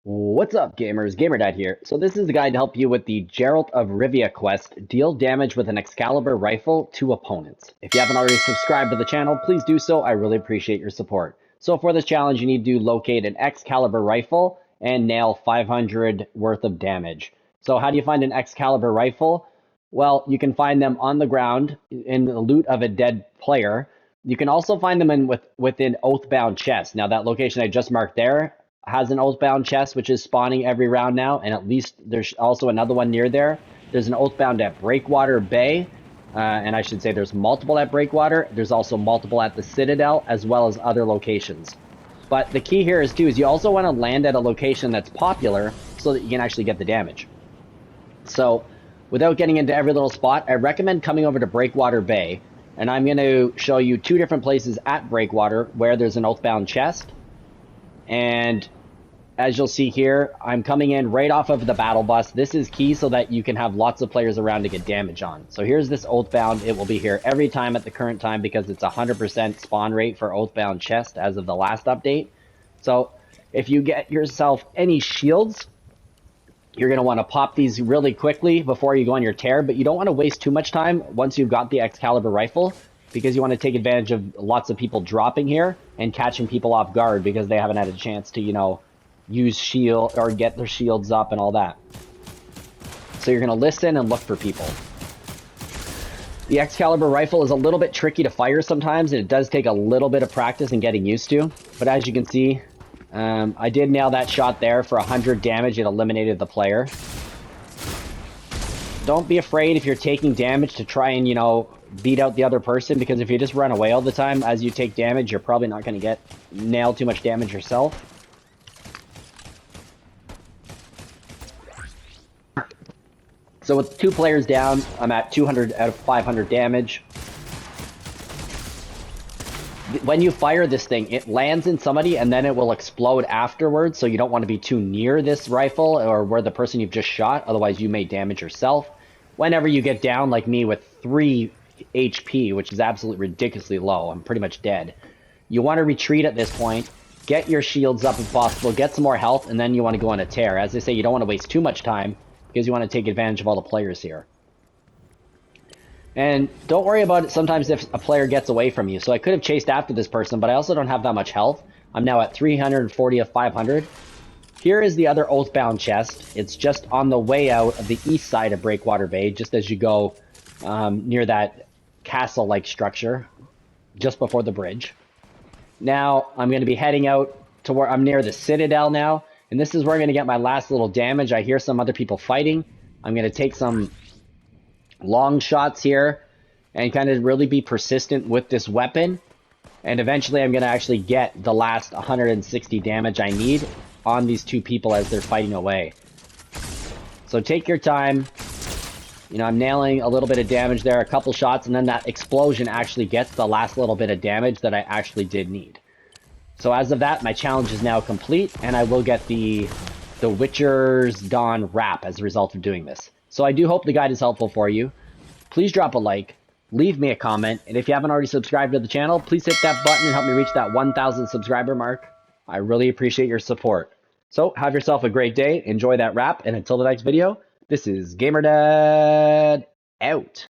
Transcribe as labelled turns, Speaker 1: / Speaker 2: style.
Speaker 1: What's up, gamers? GamerDad here. So this is the guide to help you with the Geralt of Rivia quest, Deal Damage with an Excalibur Rifle to Opponents. If you haven't already subscribed to the channel, please do so. I really appreciate your support. So for this challenge, you need to locate an Excalibur Rifle and nail 500 worth of damage. So how do you find an Excalibur Rifle? Well, you can find them on the ground in the loot of a dead player. You can also find them within Oathbound chests. Now that location I just marked there has an Oathbound chest, which is spawning every round now, and at least there's also another one near there. There's an Oathbound at Breakwater Bay, and I should say there's multiple at Breakwater. There's also multiple at the Citadel, as well as other locations. But the key here is you also want to land at a location that's popular so that you can actually get the damage. So without getting into every little spot, I recommend coming over to Breakwater Bay, and I'm going to show you two different places at Breakwater where there's an Oathbound chest. And as you'll see here, I'm coming in right off of the battle bus. This is key so that you can have lots of players around to get damage on. So here's this Oathbound. It will be here every time at the current time because it's 100% spawn rate for Oathbound chest as of the last update. So if you get yourself any shields, you're going to want to pop these really quickly before you go on your tear, but you don't want to waste too much time once you've got the Excalibur rifle, because you want to take advantage of lots of people dropping here and catching people off guard because they haven't had a chance to, use shield or get their shields up and all that. So you're going to listen and look for people. The Excalibur rifle is a little bit tricky to fire sometimes, and it does take a little bit of practice and getting used to. But as you can see, I did nail that shot there for 100 damage. It eliminated the player. Don't be afraid if you're taking damage to try and, beat out the other person, because if you just run away all the time as you take damage, you're probably not going to nail too much damage yourself. So with 2 players down, I'm at 200 out of 500 damage. When you fire this thing, it lands in somebody and then it will explode afterwards, so you don't want to be too near this rifle or where the person you've just shot, otherwise you may damage yourself. Whenever you get down, like me, with 3 HP, which is absolutely ridiculously low, I'm pretty much dead. You want to retreat at this point, get your shields up if possible, get some more health, and then you want to go on a tear. As I say, you don't want to waste too much time, because you want to take advantage of all the players here. And don't worry about it sometimes if a player gets away from you. So I could have chased after this person, but I also don't have that much health. I'm now at 340 of 500. Here is the other Oathbound chest. It's just on the way out of the east side of Breakwater Bay, just as you go near that castle-like structure, just before the bridge. Now, I'm going to be heading out to where I'm near the Citadel now. And this is where I'm going to get my last little damage. I hear some other people fighting. I'm going to take some long shots here and kind of really be persistent with this weapon. And eventually I'm going to actually get the last 160 damage I need on these 2 people as they're fighting away. So take your time. I'm nailing a little bit of damage there, a couple shots, and then that explosion actually gets the last little bit of damage that I actually did need. So as of that, my challenge is now complete, and I will get the Witcher's Dawn wrap as a result of doing this. So I do hope the guide is helpful for you. Please drop a like, leave me a comment, and if you haven't already subscribed to the channel, please hit that button and help me reach that 1,000 subscriber mark. I really appreciate your support. So have yourself a great day, enjoy that wrap, and until the next video, this is GamerDad out.